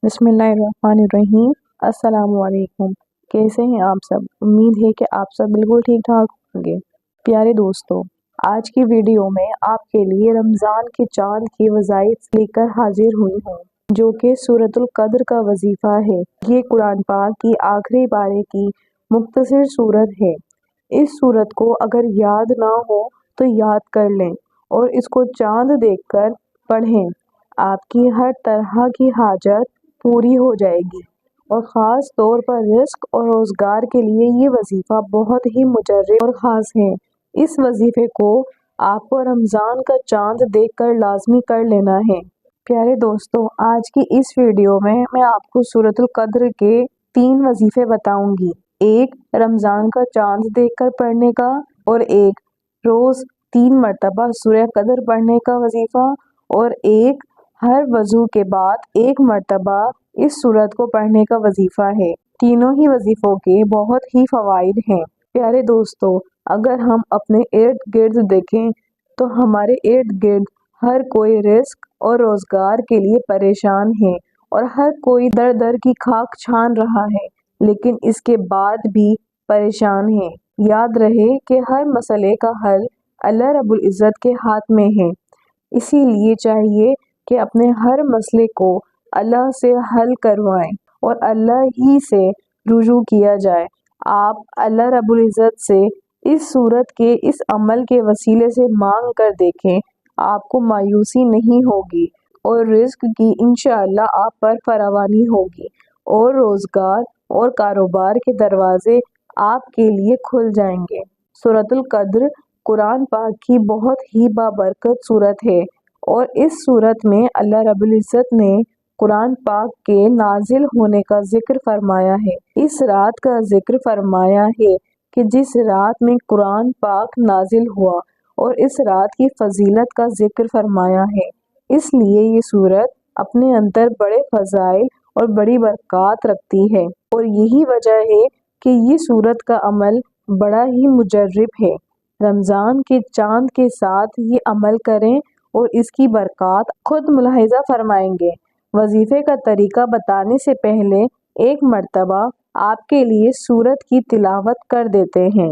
बिस्मिल्लाहिर्रहमानिर्रहीम। अस्सलामुअलैकुम। कैसे हैं आप सब? उम्मीद है कि आप सब बिल्कुल ठीक ठाक होंगे। प्यारे दोस्तों, आज की वीडियो में आपके लिए रमज़ान के चांद की वज़ाइफ लेकर हाजिर हुई हूँ, जो कि सूरतुल कद्र का वजीफ़ा है। ये कुरान पाक की आखिरी पारे की मुख्तसर सूरत है। इस सूरत को अगर याद ना हो तो याद कर लें और इसको चांद देखकर पढ़ें। आपकी हर तरह की हाजत पूरी हो जाएगी और ख़ास तौर पर रिस्क और रोज़गार के लिए ये वजीफ़ा बहुत ही मुजर्रब और ख़ास है। इस वजीफ़े को आपको रमज़ान का चांद देखकर लाजमी कर लेना है। प्यारे दोस्तों, आज की इस वीडियो में मैं आपको सूरतुल कद्र के 3 वजीफ़े बताऊंगी। एक रमज़ान का चांद देखकर पढ़ने का और एक रोज़ 3 मरतबा सूरह कद्र पढ़ने का वजीफ़ा और एक हर वज़ू के बाद 1 मरतबा इस सूरत को पढ़ने का वजीफ़ा है। तीनों ही वजीफ़ों के बहुत ही फ़वाइद हैं। प्यारे दोस्तों, अगर हम अपने इर्द गिर्द देखें तो हमारे इर्द गिर्द हर कोई रिस्क और रोज़गार के लिए परेशान है और हर कोई दर दर की खाक छान रहा है, लेकिन इसके बाद भी परेशान है। याद रहे कि हर मसले का हल अल्लाह रब्बुल इज़्ज़त के हाथ में है। इसीलिए चाहिए कि अपने हर मसले को अल्लाह से हल करवाएं और अल्लाह ही से रुजू किया जाए। आप अल्लाह रब्बुल इज़्ज़त से इस सूरत के इस अमल के वसीले से मांग कर देखें, आपको मायूसी नहीं होगी और रिस्क की इंशाअल्लाह आप पर फरावानी होगी और रोज़गार और कारोबार के दरवाजे आपके लिए खुल जाएंगे। सूरतुल कद्र कुरान पाक की बहुत ही बाबरकत सूरत है और इस सूरत में अल्लाह रब्बुल इज़्ज़त ने कुरान पाक के नाजिल होने का जिक्र फरमाया है। इस रात का जिक्र फरमाया है कि जिस रात में कुरान पाक नाजिल हुआ और इस रात की फजीलत का जिक्र फरमाया है। इसलिए ये सूरत अपने अंदर बड़े फजाइल और बड़ी बरक़ात रखती है और यही वजह है कि ये सूरत का अमल बड़ा ही मुजर्रब है। रमज़ान के चांद के साथ ये अमल करें और इसकी बरक़ात खुद मुलाहिज़ा फरमाएंगे। वजीफ़े का तरीका बताने से पहले एक मरतबा आपके लिए सूरत की तिलावत कर देते हैं।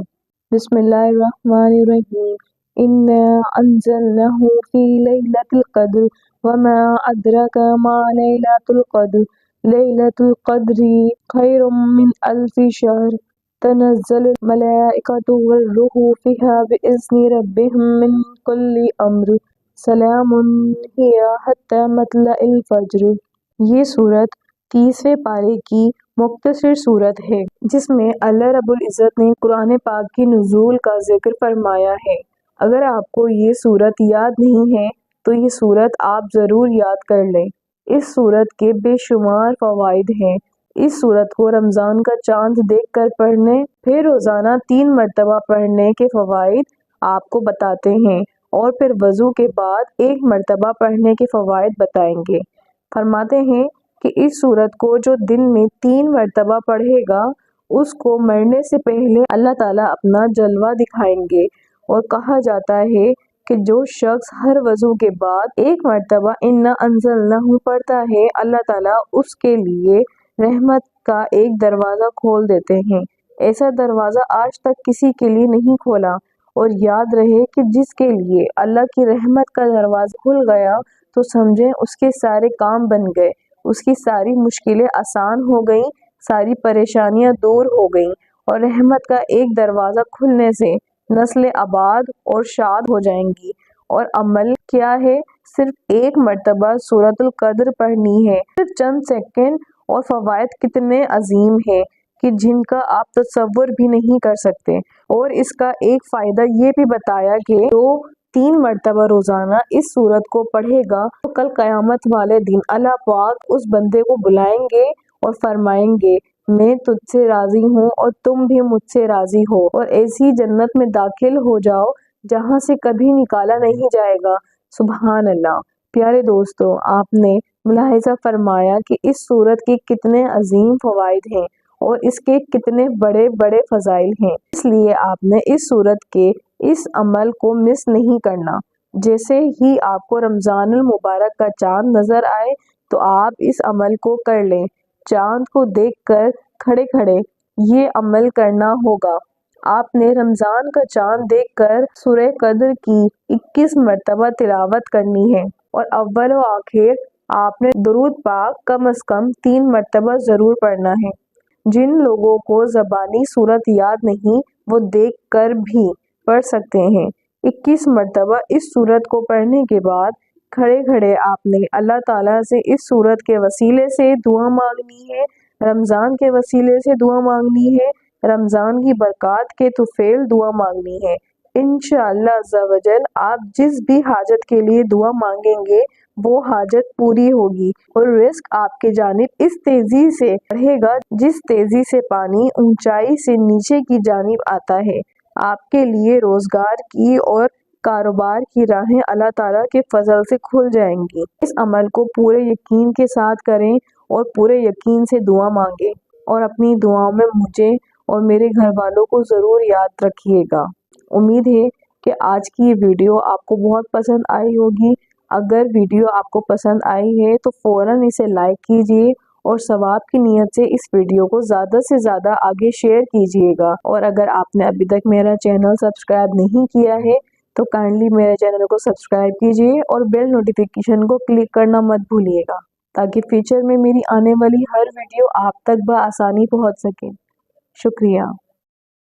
बिस्मिल्लाहिर्रहमानिर्रहीम। इन्ना अंज़लनाहु फ़ी लैलतिल क़द्र वमा अदराका मा लैलतुल क़द्र लैलतुल क़द्रि खैरुम मिन अल्फ़ि शहर तनज़्ज़लुल मलाइकतु वर्रूहु फ़ीहा बिइज़्नि रब्बिहिम मिन कुल्लि अम्र सलामुन हिया हत्ता मतलइल फ़ज्र। ये सूरत 30वें पारे की मुख्तसर सूरत है, जिसमें अल्लाह रब्बुल इज़्ज़त ने कुरान पाक की नुज़ूल का जिक्र फरमाया है। अगर आपको ये सूरत याद नहीं है तो ये सूरत आप ज़रूर याद कर लें। इस सूरत के बेशुमार फ़वाइद हैं। इस सूरत को रमज़ान का चांद देखकर पढ़ने फिर रोज़ाना 3 मरतबा पढ़ने के फ़वाइद आपको बताते हैं और फिर वज़ू के बाद 1 मरतबा पढ़ने के फ़वाइद बताएंगे। फरमाते हैं कि इस सूरत को जो दिन में 3 मरतबा पढ़ेगा उसको मरने से पहले अल्लाह ताला अपना जलवा दिखाएंगे और कहा जाता है कि जो शख्स हर वज़ू के बाद 1 मरतबा इन्ना अंज़लनाहु पढ़ता है, अल्लाह ताला उसके लिए रहमत का एक दरवाज़ा खोल देते हैं। ऐसा दरवाज़ा आज तक किसी के लिए नहीं खोला और याद रहे कि जिसके लिए अल्लाह की रहमत का दरवाज़ा खुल गया तो समझें उसके सारे काम बन गए, उसकी सारी मुश्किलें आसान हो गईं, सारी परेशानियां दूर हो गईं और रहमत का एक दरवाज़ा खुलने से नस्लें आबाद और शाद हो जाएंगी। और अमल क्या है? सिर्फ 1 मरतबा सूरतुल कद्र पढ़नी है, सिर्फ चंद सेकंड, और फ़वाइद कितने अजीम हैं कि जिनका आप तसव्वुर भी नहीं कर सकते। और इसका एक फ़ायदा ये भी बताया कि जो 3 मरतबा रोज़ाना इस सूरत को पढ़ेगा तो कल क़यामत वाले दिन अल्लाह पाक उस बंदे को बुलाएंगे और फरमाएंगे, मैं तुझसे राज़ी हूँ और तुम भी मुझसे राज़ी हो और ऐसी जन्नत में दाखिल हो जाओ जहाँ से कभी निकाला नहीं जाएगा। सुभान अल्लाह। प्यारे दोस्तों, आपने मुलाहिज़ा फरमाया कि इस सूरत के कितने अजीम फ़वाइद हैं और इसके कितने बड़े बड़े फ़ज़ाइल हैं। इसलिए आपने इस सूरत के इस अमल को मिस नहीं करना। जैसे ही आपको रमज़ानुल मुबारक का चांद नज़र आए تو آپ اس عمل کو کر لیں۔ چاند کو دیکھ کر کھڑے کھڑے یہ عمل کرنا ہوگا۔ آپ نے رمضان کا چاند دیکھ کر سورہ قدر کی 21 مرتبہ تلاوت کرنی ہے، اور اول و آخر آپ نے درود پاک کم از کم 3 مرتبہ ضرور پڑھنا ہے۔ جن لوگوں کو زبانی صورت یاد نہیں وہ دیکھ کر بھی پڑھ سکتے ہیں۔ 21 مرتبہ اس سورت کو پڑھنے کے بعد کھڑے کھڑے آپ نے اللہ تعالیٰ سے اس سورت کے وسیلے سے دعا مانگنی ہے، رمضان کے وسیلے سے دعا مانگنی ہے، رمضان کی برکات کے طفیل دعا مانگنی ہے۔ انشاءاللہ عز و جل آپ جس بھی حاجت کے لیے دعا مانگیں گے وہ حاجت پوری ہوگی، اور رزق آپ کے جانب اس تیزی سے بڑھے گا جس تیزی سے پانی اونچائی سے نیچے کی جانب آتا ہے۔ آپ کے لیے روزگار کی اور کاروبار کی راہیں اللہ تعالیٰ کے فضل سے کھل جائیں گی۔ اس عمل کو پورے یقین کے ساتھ کریں اور پورے یقین سے دعا مانگیں، اور اپنی دعاؤں میں مجھے اور میرے گھر والوں کو ضرور یاد رکھیے گا۔ امید ہے کہ آج کی یہ ویڈیو آپ کو بہت پسند آئی ہوگی۔ اگر ویڈیو آپ کو پسند آئی ہے تو فوراً اسے لائک کیجیے، اور ثواب کی نیت سے اس ویڈیو کو زیادہ سے زیادہ آگے شیئر کیجیے گا۔ اور اگر آپ نے ابھی تک میرا چینل سبسکرائب نہیں کیا ہے تو کائنڈلی میرے چینل کو سبسکرائب کیجیے، اور بیل نوٹیفیکیشن کو کلک کرنا مت بھولیے گا، تاکہ فیوچر میں میری آنے والی ہر ویڈیو آپ تک بآسانی پہنچ سکے۔ شکریہ۔